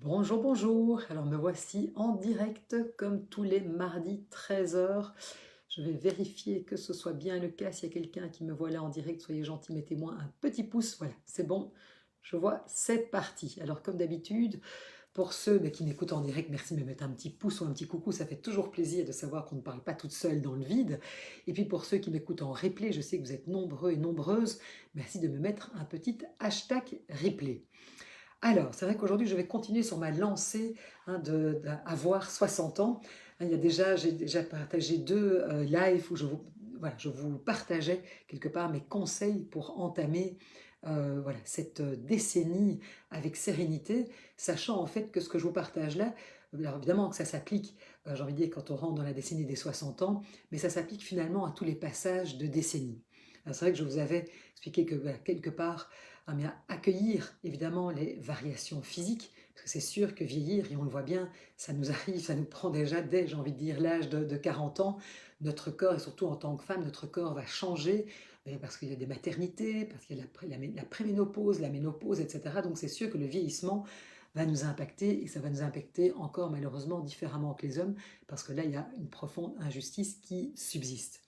Bonjour, bonjour. Alors me voici en direct comme tous les mardis 13 heures. Je vais vérifier que ce soit bien le cas. S'il y a quelqu'un qui me voit là en direct, soyez gentil, mettez-moi un petit pouce. Voilà, c'est bon. Je vois, c'est parti. Alors comme d'habitude, pour ceux qui m'écoutent en direct, merci de me mettre un petit pouce ou un petit coucou. Ça fait toujours plaisir de savoir qu'on ne parle pas toute seule dans le vide. Et puis pour ceux qui m'écoutent en replay, je sais que vous êtes nombreux et nombreuses. Merci de me mettre un petit hashtag replay. Alors, c'est vrai qu'aujourd'hui, je vais continuer sur ma lancée d'avoir 60 ans. J'ai déjà partagé deux lives où voilà, je vous partageais quelque part mes conseils pour entamer voilà, cette décennie avec sérénité, sachant en fait que ce que je vous partage là, alors évidemment que ça s'applique, j'ai envie de dire, quand on rentre dans la décennie des 60 ans, mais ça s'applique finalement à tous les passages de décennie. C'est vrai que je vous avais expliqué que voilà, quelque part, bien, accueillir évidemment les variations physiques, parce que c'est sûr que vieillir, et on le voit bien, ça nous arrive, ça nous prend déjà dès, j'ai envie de dire, l'âge de 40 ans, notre corps, et surtout en tant que femme, notre corps va changer, parce qu'il y a des maternités, parce qu'il y a la préménopause, la ménopause, etc. Donc c'est sûr que le vieillissement va nous impacter, et ça va nous impacter encore malheureusement différemment que les hommes, parce que là, il y a une profonde injustice qui subsiste.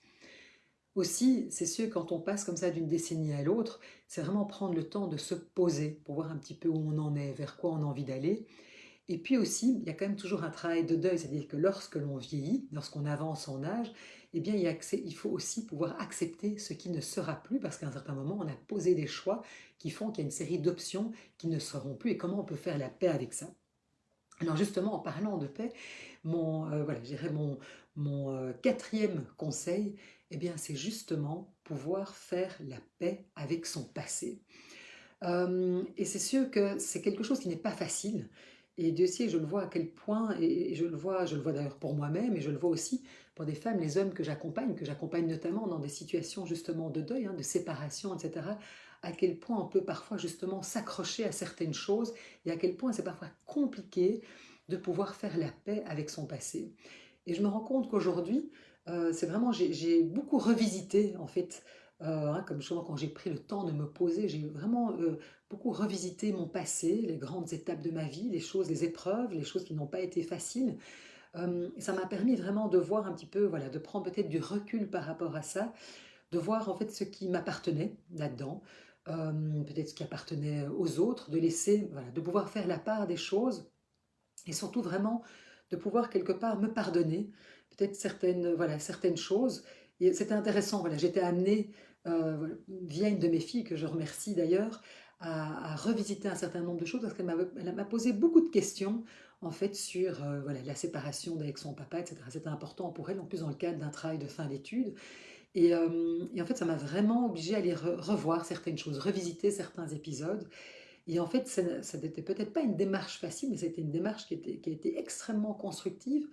Aussi, c'est sûr, quand on passe comme ça d'une décennie à l'autre, c'est vraiment prendre le temps de se poser pour voir un petit peu où on en est, vers quoi on a envie d'aller. Et puis aussi, il y a quand même toujours un travail de deuil, c'est-à-dire que lorsque l'on vieillit, lorsqu'on avance en âge, eh bien, il faut aussi pouvoir accepter ce qui ne sera plus, parce qu'à un certain moment, on a posé des choix qui font qu'il y a une série d'options qui ne seront plus, et comment on peut faire la paix avec ça. Alors justement, en parlant de paix, voilà, je dirais mon quatrième conseil, eh bien, c'est justement pouvoir faire la paix avec son passé. Et c'est sûr que c'est quelque chose qui n'est pas facile. Et Dieu sait, je le vois à quel point, et je le vois d'ailleurs pour moi-même, et je le vois aussi pour des femmes, les hommes que j'accompagne notamment dans des situations justement de deuil, de séparation, etc., à quel point on peut parfois justement s'accrocher à certaines choses, et à quel point c'est parfois compliqué de pouvoir faire la paix avec son passé. Et je me rends compte qu'aujourd'hui, c'est vraiment, j'ai beaucoup revisité en fait comme justement quand j'ai pris le temps de me poser, j'ai vraiment beaucoup revisité mon passé, les grandes étapes de ma vie, les choses, les épreuves, les choses qui n'ont pas été faciles. Et ça m'a permis vraiment de voir un petit peu, voilà, de prendre peut-être du recul par rapport à ça, de voir en fait ce qui m'appartenait là-dedans, peut-être ce qui appartenait aux autres, de laisser, voilà, de pouvoir faire la part des choses et surtout vraiment de pouvoir quelque part me pardonner peut-être certaines choses. Et c'était intéressant, voilà, j'étais amenée voilà, via une de mes filles, que je remercie d'ailleurs, à revisiter un certain nombre de choses parce elle m'a posé beaucoup de questions en fait sur voilà, la séparation avec son papa, etc. C'était important pour elle, en plus dans le cadre d'un travail de fin d'études. Et en fait, ça m'a vraiment obligée à aller revoir certaines choses, revisiter certains épisodes. Et en fait, ça n'était peut-être pas une démarche facile, mais c'était une démarche qui a été extrêmement constructive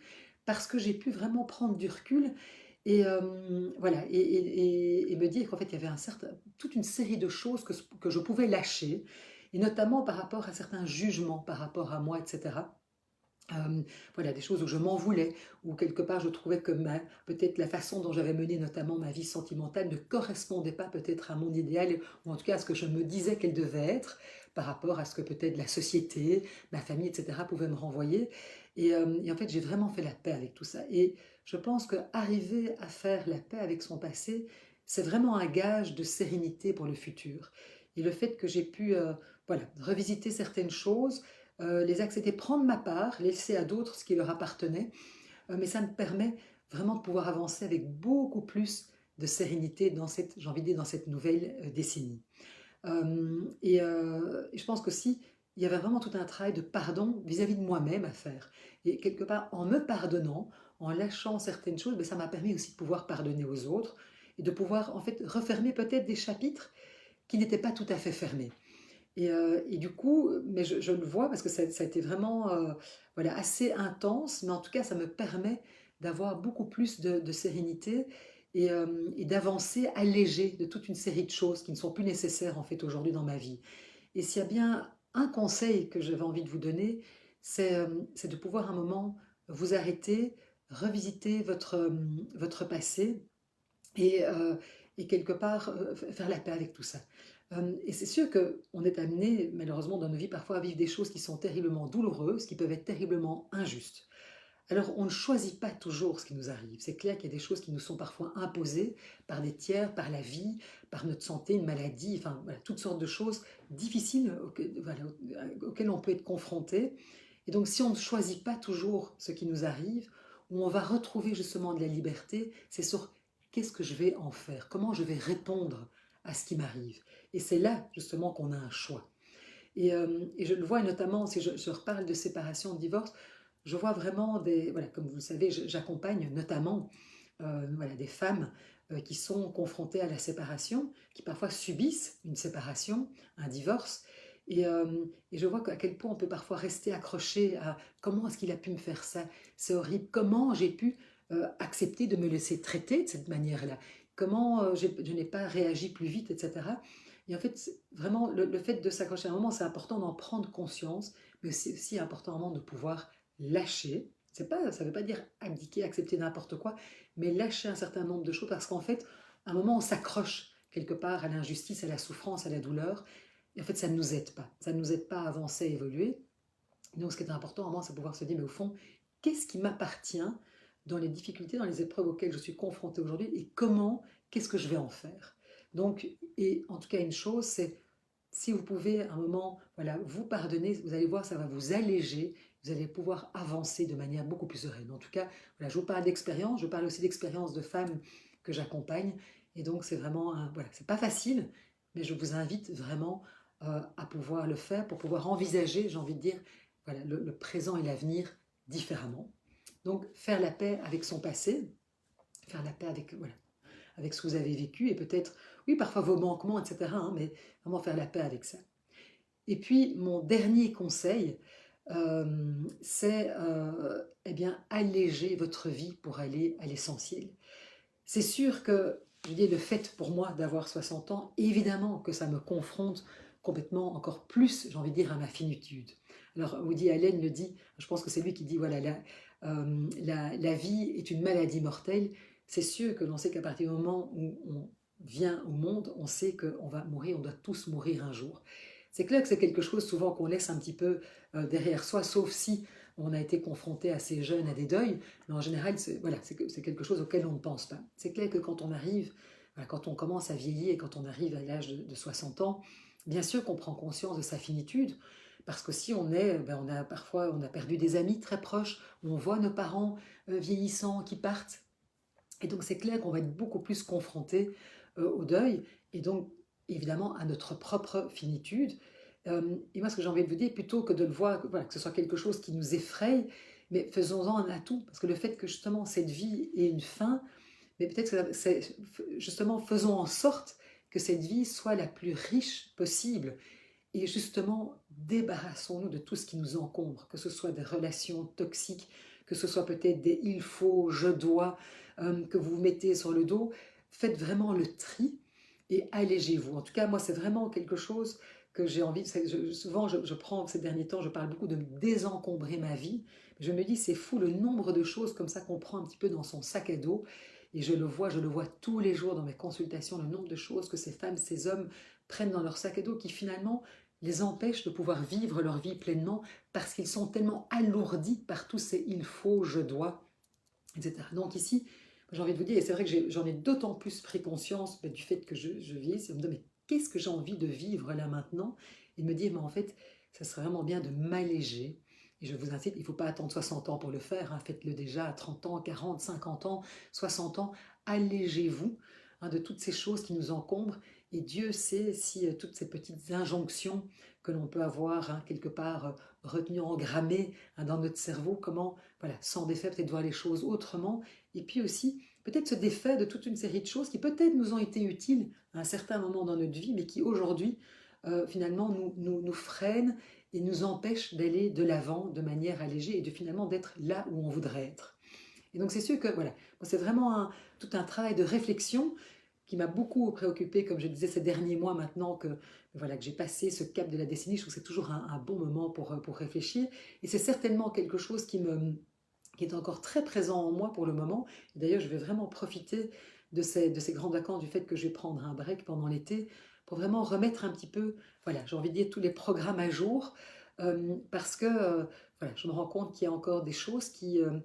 parce que j'ai pu vraiment prendre du recul et voilà, et me dire qu'en fait, il y avait toute une série de choses que je pouvais lâcher, et notamment par rapport à certains jugements par rapport à moi, etc. Voilà, des choses où je m'en voulais, où quelque part je trouvais que peut-être la façon dont j'avais mené notamment ma vie sentimentale ne correspondait pas peut-être à mon idéal, ou en tout cas à ce que je me disais qu'elle devait être, par rapport à ce que peut-être la société, ma famille, etc. pouvaient me renvoyer. Et en fait, j'ai vraiment fait la paix avec tout ça. Et je pense qu'arriver à faire la paix avec son passé, c'est vraiment un gage de sérénité pour le futur. Et le fait que j'ai pu voilà, revisiter certaines choses, les accepter, prendre ma part, laisser à d'autres ce qui leur appartenait, mais ça me permet vraiment de pouvoir avancer avec beaucoup plus de sérénité dans cette, j'ai envie de dire, dans cette nouvelle décennie. Et je pense qu'aussi, il y avait vraiment tout un travail de pardon vis-à-vis de moi-même à faire. Et quelque part, en me pardonnant, en lâchant certaines choses, ben, ça m'a permis aussi de pouvoir pardonner aux autres et de pouvoir en fait refermer peut-être des chapitres qui n'étaient pas tout à fait fermés. Et du coup, mais je le vois parce que ça a été vraiment voilà, assez intense, mais en tout cas, ça me permet d'avoir beaucoup plus de sérénité et d'avancer allégé de toute une série de choses qui ne sont plus nécessaires en fait aujourd'hui dans ma vie. Et s'il y a bien un conseil que j'avais envie de vous donner, c'est de pouvoir un moment vous arrêter, revisiter votre passé et, euh, et quelque part faire la paix avec tout ça. Et c'est sûr qu'on est amené, malheureusement, dans nos vies, parfois à vivre des choses qui sont terriblement douloureuses, qui peuvent être terriblement injustes. Alors, on ne choisit pas toujours ce qui nous arrive. C'est clair qu'il y a des choses qui nous sont parfois imposées par des tiers, par la vie, par notre santé, une maladie, enfin, voilà, toutes sortes de choses difficiles auxquelles on peut être confronté. Et donc, si on ne choisit pas toujours ce qui nous arrive, où on va retrouver justement de la liberté, c'est sur qu'est-ce que je vais en faire, comment je vais répondre à ce qui m'arrive. Et c'est là, justement, qu'on a un choix. Et je le vois notamment, si je reparle de séparation, de divorce, je vois vraiment voilà, comme vous le savez, j'accompagne notamment voilà, des femmes qui sont confrontées à la séparation, qui parfois subissent une séparation, un divorce, et je vois à quel point on peut parfois rester accroché à comment est-ce qu'il a pu me faire ça, c'est horrible, comment j'ai pu accepter de me laisser traiter de cette manière-là, comment je n'ai pas réagi plus vite, etc. Et en fait, vraiment, le fait de s'accrocher à un moment, c'est important d'en prendre conscience, mais c'est aussi important un moment de pouvoir lâcher. Ça ne veut pas dire abdiquer, accepter n'importe quoi, mais lâcher un certain nombre de choses parce qu'en fait, à un moment, on s'accroche quelque part à l'injustice, à la souffrance, à la douleur. Et en fait, ça ne nous aide pas. Ça ne nous aide pas à avancer, à évoluer. Donc, ce qui est important, à un moment, c'est pouvoir se dire, mais au fond, qu'est-ce qui m'appartient dans les difficultés, dans les épreuves auxquelles je suis confrontée aujourd'hui et comment, qu'est-ce que je vais en faire. Donc, et en tout cas, une chose, c'est si vous pouvez à un moment voilà, vous pardonner, vous allez voir, ça va vous alléger, vous allez pouvoir avancer de manière beaucoup plus sereine. En tout cas, voilà, je vous parle d'expérience, je parle aussi d'expérience de femmes que j'accompagne. Et donc, c'est vraiment, voilà, c'est pas facile, mais je vous invite vraiment à pouvoir le faire pour pouvoir envisager, j'ai envie de dire, voilà, le présent et l'avenir différemment. Donc, faire la paix avec son passé, faire la paix avec, voilà, avec ce que vous avez vécu et peut-être, oui, parfois vos manquements, etc., hein, mais vraiment faire la paix avec ça. Et puis, mon dernier conseil, c'est eh bien, alléger votre vie pour aller à l'essentiel. C'est sûr que, je dis, le fait pour moi d'avoir 60 ans, évidemment que ça me confronte complètement encore plus, j'ai envie de dire, à ma finitude. Alors, Woody Allen le dit, je pense que c'est lui qui dit, voilà, la vie est une maladie mortelle. C'est sûr que l'on sait qu'à partir du moment où on vient au monde, on sait qu'on va mourir, on doit tous mourir un jour. C'est clair que c'est quelque chose souvent qu'on laisse un petit peu derrière soi, sauf si on a été confronté assez jeune à des deuils, mais en général, c'est quelque chose auquel on ne pense pas. C'est clair que quand on arrive, voilà, quand on commence à vieillir et quand on arrive à l'âge de 60 ans, bien sûr qu'on prend conscience de sa finitude, parce que si on a parfois, on a perdu des amis très proches, on voit nos parents vieillissants qui partent, et donc c'est clair qu'on va être beaucoup plus confronté au deuil, et donc évidemment à notre propre finitude. Et moi, ce que j'ai envie de vous dire, plutôt que de le voir, voilà, que ce soit quelque chose qui nous effraie, mais faisons-en un atout, parce que le fait que justement cette vie ait une fin, mais peut-être que c'est justement faisons en sorte que cette vie soit la plus riche possible. Et justement, débarrassons-nous de tout ce qui nous encombre, que ce soit des relations toxiques, que ce soit peut-être des il faut, je dois, que vous vous mettez sur le dos. Faites vraiment le tri et allégez-vous. En tout cas, moi, c'est vraiment quelque chose que j'ai envie. Souvent, je prends ces derniers temps, je parle beaucoup de désencombrer ma vie. Je me dis, c'est fou le nombre de choses comme ça qu'on prend un petit peu dans son sac à dos. Et je le vois tous les jours dans mes consultations, le nombre de choses que ces femmes, ces hommes prennent dans leur sac à dos qui finalement les empêchent de pouvoir vivre leur vie pleinement parce qu'ils sont tellement alourdis par tous ces il faut, je dois, etc. Donc ici, j'ai envie de vous dire, et c'est vrai que j'en ai d'autant plus pris conscience du fait que je vis, c'est de me dire, mais qu'est-ce que j'ai envie de vivre là maintenant? Et de me dire, mais en fait, ça serait vraiment bien de m'alléger. Et je vous incite, il ne faut pas attendre 60 ans pour le faire, hein, faites-le déjà à 30 ans, 40, 50 ans, 60 ans. Allégez-vous de toutes ces choses qui nous encombrent. Et Dieu sait si toutes ces petites injonctions que l'on peut avoir quelque part retenues, engrammées dans notre cerveau, comment voilà, s'en défaire, peut-être voir les choses autrement. Et puis aussi, peut-être se défaire de toute une série de choses qui peut-être nous ont été utiles à un certain moment dans notre vie, mais qui aujourd'hui, finalement, nous freinent et nous empêchent d'aller de l'avant de manière allégée et de finalement d'être là où on voudrait être. Et donc c'est sûr que voilà, c'est vraiment tout un travail de réflexion qui m'a beaucoup préoccupée, comme je disais, ces derniers mois maintenant que j'ai passé ce cap de la décennie. Je trouve que c'est toujours un bon moment pour réfléchir. Et c'est certainement quelque chose qui est encore très présent en moi pour le moment. D'ailleurs, je vais vraiment profiter de ces grandes vacances, du fait que je vais prendre un break pendant l'été pour vraiment remettre un petit peu, voilà, j'ai envie de dire tous les programmes à jour, parce que voilà, je me rends compte qu'il y a encore des choses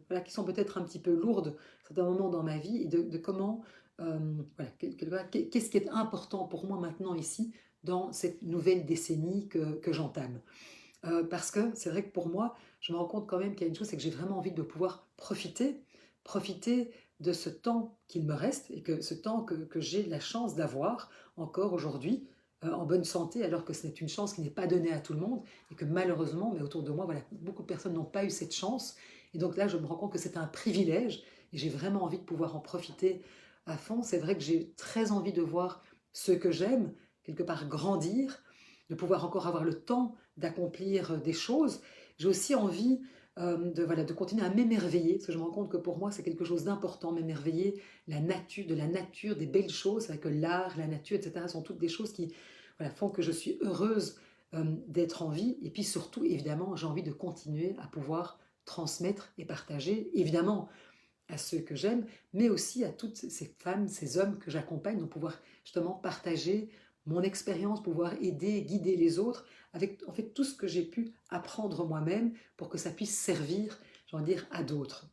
voilà, qui sont peut-être un petit peu lourdes à certains moments dans ma vie, et de comment, voilà, qu'est-ce qui est important pour moi maintenant ici, dans cette nouvelle décennie que j'entame. Parce que c'est vrai que pour moi, je me rends compte quand même qu'il y a une chose, c'est que j'ai vraiment envie de pouvoir profiter de ce temps qu'il me reste, et que ce temps que j'ai la chance d'avoir encore aujourd'hui, en bonne santé, alors que ce n'est une chance qui n'est pas donnée à tout le monde, et que malheureusement, mais autour de moi, voilà, beaucoup de personnes n'ont pas eu cette chance. Et donc là, je me rends compte que c'est un privilège, et j'ai vraiment envie de pouvoir en profiter à fond. C'est vrai que j'ai très envie de voir ceux que j'aime, quelque part, grandir, de pouvoir encore avoir le temps d'accomplir des choses. J'ai aussi envie voilà, de continuer à m'émerveiller, parce que je me rends compte que pour moi c'est quelque chose d'important, m'émerveiller de la nature, des belles choses, avec l'art, la nature, etc. sont toutes des choses qui, voilà, font que je suis heureuse d'être en vie. Et puis surtout, évidemment, j'ai envie de continuer à pouvoir transmettre et partager, évidemment, à ceux que j'aime, mais aussi à toutes ces femmes, ces hommes que j'accompagne, de pouvoir justement partager mon expérience, pouvoir aider, guider les autres, avec en fait tout ce que j'ai pu apprendre moi-même pour que ça puisse servir, j'ai envie de dire, à d'autres.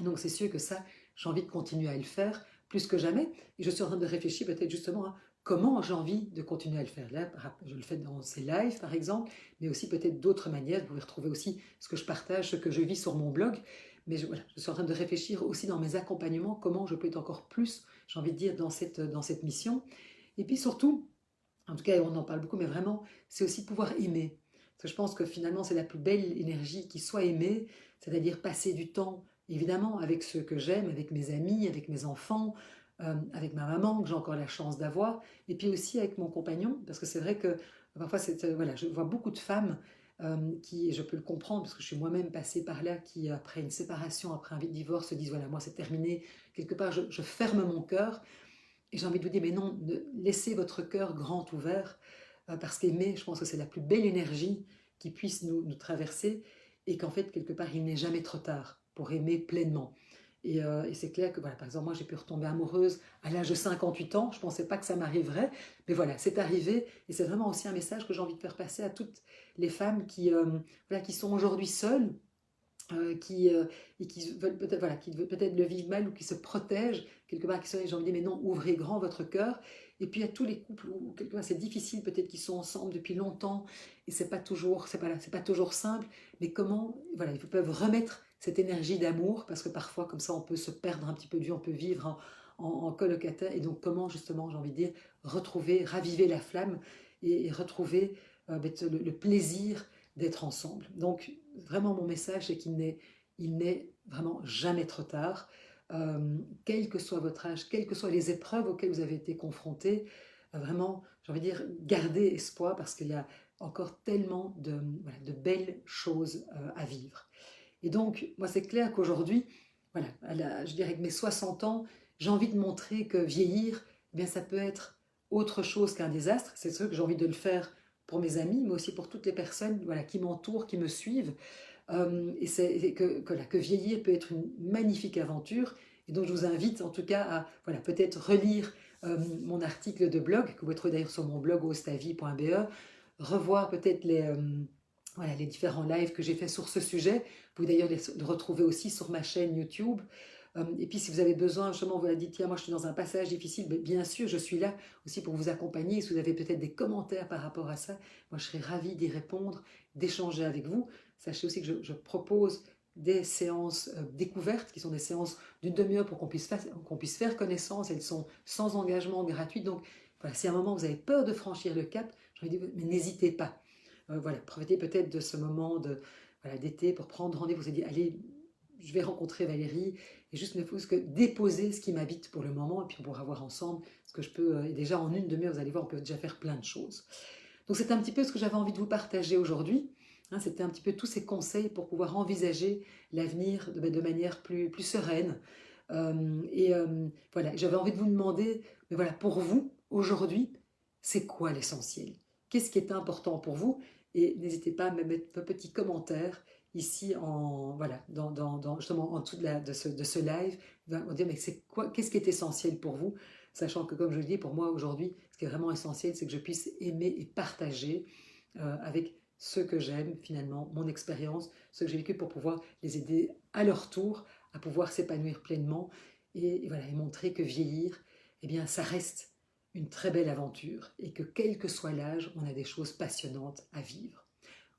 Et donc c'est sûr que ça, j'ai envie de continuer à le faire plus que jamais, et je suis en train de réfléchir peut-être justement à comment j'ai envie de continuer à le faire. Là, je le fais dans ces lives par exemple, mais aussi peut-être d'autres manières. Vous pouvez retrouver aussi ce que je partage, ce que je vis sur mon blog. Mais voilà, je suis en train de réfléchir aussi dans mes accompagnements, comment je peux être encore plus, j'ai envie de dire, dans cette mission. Et puis surtout, en tout cas, on en parle beaucoup, mais vraiment, c'est aussi pouvoir aimer. Parce que je pense que finalement, c'est la plus belle énergie qui soit aimer, c'est-à-dire passer du temps, évidemment, avec ceux que j'aime, avec mes amis, avec mes enfants, avec ma maman, que j'ai encore la chance d'avoir, et puis aussi avec mon compagnon, parce que c'est vrai que parfois, voilà, je vois beaucoup de femmes qui, et je peux le comprendre, parce que je suis moi-même passée par là, qui, après une séparation, après un divorce, se disent, voilà, moi, c'est terminé, quelque part, je ferme mon cœur, et j'ai envie de vous dire, mais non, laissez votre cœur grand ouvert, parce qu'aimer, je pense que c'est la plus belle énergie qui puisse nous traverser, et qu'en fait, quelque part, il n'est jamais trop tard pour aimer pleinement. Et c'est clair que, voilà, par exemple, moi, j'ai pu retomber amoureuse à l'âge de 58 ans. Je ne pensais pas que ça m'arriverait, mais voilà, c'est arrivé. Et c'est vraiment aussi un message que j'ai envie de faire passer à toutes les femmes voilà, qui sont aujourd'hui seules, et qui veulent peut-être, voilà, qui veulent peut-être le vivre mal, ou qui se protègent quelque part, qui sont, j'ai envie de dire, mais non, ouvrez grand votre cœur. Et puis il y a tous les couples où quelque part c'est difficile, peut-être qu'ils sont ensemble depuis longtemps, et c'est pas toujours simple, mais comment, voilà, ils peuvent remettre cette énergie d'amour, parce que parfois comme ça on peut se perdre un petit peu de vue, on peut vivre en colocataire, et donc comment justement, j'ai envie de dire, retrouver, raviver la flamme, et retrouver le plaisir d'être ensemble. Donc vraiment mon message, c'est il n'est vraiment jamais trop tard. Quel que soit votre âge, quelles que soient les épreuves auxquelles vous avez été confrontés, vraiment, j'ai envie de dire, gardez espoir, parce qu'il y a encore tellement voilà, de belles choses à vivre. Et donc, moi, c'est clair qu'aujourd'hui, voilà, je dirais que mes 60 ans, j'ai envie de montrer que vieillir, eh bien, ça peut être autre chose qu'un désastre. C'est sûr que j'ai envie de le faire pour mes amis, mais aussi pour toutes les personnes, voilà, qui m'entourent, qui me suivent. Que vieillir peut être une magnifique aventure. Et donc, je vous invite en tout cas à, voilà, peut-être relire mon article de blog, que vous pouvez trouver d'ailleurs sur mon blog ostavi.be, revoir peut-être voilà, les différents lives que j'ai fait sur ce sujet. Vous pouvez d'ailleurs les retrouver aussi sur ma chaîne YouTube. Et puis si vous avez besoin, justement, vous avez dit, tiens, moi je suis dans un passage difficile, mais bien sûr, je suis là aussi pour vous accompagner. Si vous avez peut-être des commentaires par rapport à ça, moi je serais ravie d'y répondre, d'échanger avec vous. Sachez aussi que je propose des séances découvertes, qui sont des séances d'une demi-heure pour qu'on puisse faire connaissance. Elles sont sans engagement, gratuites. Donc voilà, si à un moment vous avez peur de franchir le cap, je vais dire, mais n'hésitez pas. Voilà, profitez peut-être de ce moment voilà, d'été pour prendre rendez-vous. Vous avez dit, allez, je vais rencontrer Valérie, et juste ne faut que déposer ce qui m'habite pour le moment, et puis on pourra voir ensemble ce que je peux. Et déjà en une demi-heure, vous allez voir, on peut déjà faire plein de choses. Donc c'est un petit peu ce que j'avais envie de vous partager aujourd'hui. C'était un petit peu tous ces conseils pour pouvoir envisager l'avenir de manière plus sereine. Voilà, j'avais envie de vous demander, mais voilà, pour vous, aujourd'hui, c'est quoi l'essentiel? Qu'est-ce qui est important pour vous? Et n'hésitez pas à me mettre vos petits commentaires ici voilà, justement en dessous de ce live. On va dire, mais qu'est-ce qui est essentiel pour vous? sachant que, comme je le dis, pour moi aujourd'hui, ce qui est vraiment essentiel, c'est que je puisse aimer et partager avec ceux que j'aime, finalement, mon expérience, ce que j'ai vécu pour pouvoir les aider à leur tour à pouvoir s'épanouir pleinement et voilà, et montrer que vieillir, eh bien, ça reste une très belle aventure et que quel que soit l'âge, on a des choses passionnantes à vivre.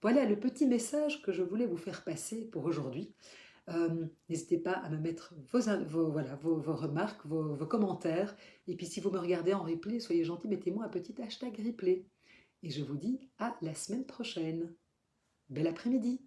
Voilà le petit message que je voulais vous faire passer pour aujourd'hui. N'hésitez pas à me mettre vos remarques, vos commentaires. Et puis si vous me regardez en replay, soyez gentils, mettez-moi un petit hashtag replay. Et je vous dis à la semaine prochaine. Bel après-midi!